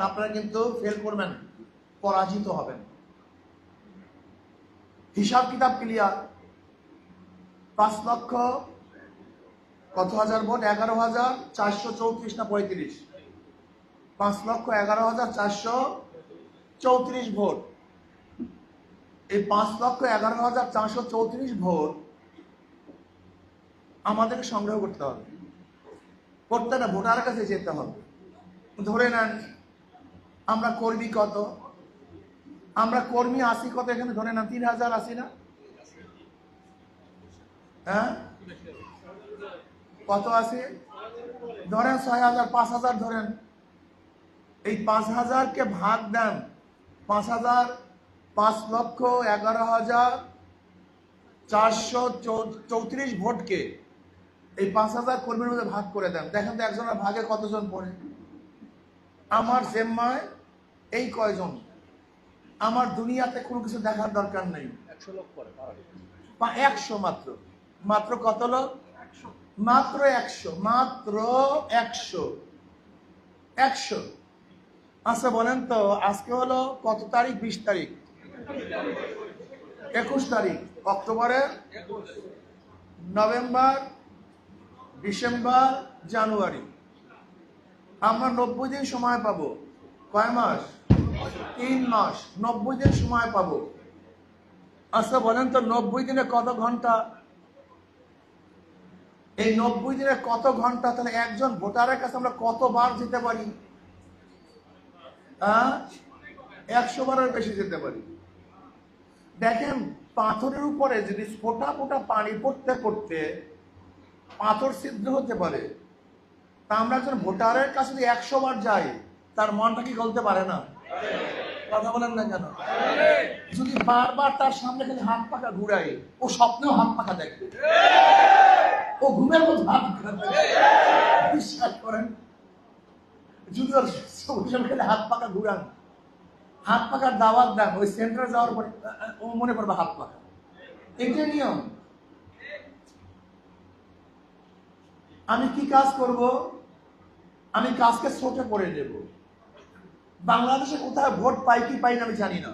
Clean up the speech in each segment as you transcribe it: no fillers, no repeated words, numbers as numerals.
আপনারা কিন্তু ফেল করবেন, পরাজিত হবেন। হিসাব কিতাব ক্লিয়ার। 5 লক্ষ কত হাজার ভোট? 11,434 না 35? 5,11,434 ভোট। এই 5,11,434 ভোট আমাদেরকে সংগ্রহ করতে হবে। প্রত্যেকটা ভোটারের কাছে যেতে হবে। ধরে নেন আমরা কর্মী কত, আমরা কর্মী আসি কত, এখানে ধরে নেন 3,000 আসি না? হ্যাঁ, কত আছে? ধরেন 6,000, 5,000 ধরেন। এই 5,000কে ভাগ দেন। 5,000 5,11,434 ভোটকে এই 5,000 কর্মীর মধ্যে ভাগ করে দেন। দেখেন তো একজনের ভাগে কতজন পড়ে। আমার জিম্মায় এই কয়জন। আমার দুনিয়াতে কোনো কিছু দেখার দরকার নেই। 100 লোক পড়ে 100 মাত্র। মাত্র কত লোক? মাত্র 100। মাত্র 100। আচ্ছা বলেন তো, আজকে হলো কত তারিখ? 20 তারিখ, 21 তারিখ অক্টোবরের, নভেম্বর, ডিসেম্বর, জানুয়ারি। আমরা 90 দিন সময় পাবো। কয় মাস? 3 মাস। 90 দিন সময় পাবো। আচ্ছা বলেন তো 90 দিনে কত ঘন্টা? এই 90 দিনে কত ঘন্টা? তাহলে একজন ভোটারের কাছে আমরা কতবার যেতে পারি? 100 বারের বেশি যেতে পারি। দেখেন পাথরের উপরে যদি ফোঁটা ফোঁটা পানি পড়তে পড়তে পাথর ছিদ্র হতে পারে, তা আমরা একজন ভোটারের কাছে যদি 100 বার যাই, তার মনটা কি গলতে পারে না? কথা বলেন না কেন? যদি বারবার তার সামনে খালি হাত পাখা ঘুরাই, ও স্বপ্নেও হাত পাখা দেখবে, ও ঘুমের মধ্যে হাত পাখা দেখবে। বিশ্বাস করেন, যদি ওর খালি হাত পাখা ঘুরান, হাত পাখার দাওয়াত দেন, ওই সেন্টারে যাওয়ার পরে ও মনে করবে হাত পাখা। এটাই নিয়ম। আমি কি কাজ করব? আমি কাজকে ছোটে পড়ে দেব। বাংলাদেশে কোথায় ভোট পাই কি পাই না আমি জানি না।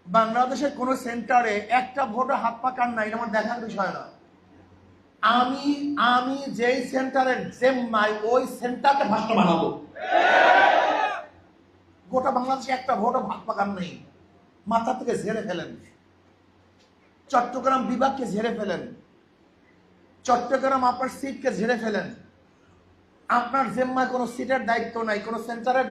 বাংলাদেশের কোন সেন্টারে একটা ভোটও হাত পাকার নাই, আমার দেখার বিষয় না। আমি যেই সেন্টারের জিম্মায় ওই সেন্টারকে ভাগ্য বানাবো। গোটা বাংলাদেশে একটা ভোটও ভাগ পাকার নেই। মাথা থেকে ঝেড়ে ফেলেন। চট্টগ্রাম বিভাগকে ঝেড়ে ফেলেন। চট্টগ্রাম আপনার সিটকে ঝেড়ে ফেলেন। আপনার জিম্মায় কোনো সিটের দায়িত্ব নাই, কোনো সেন্টারের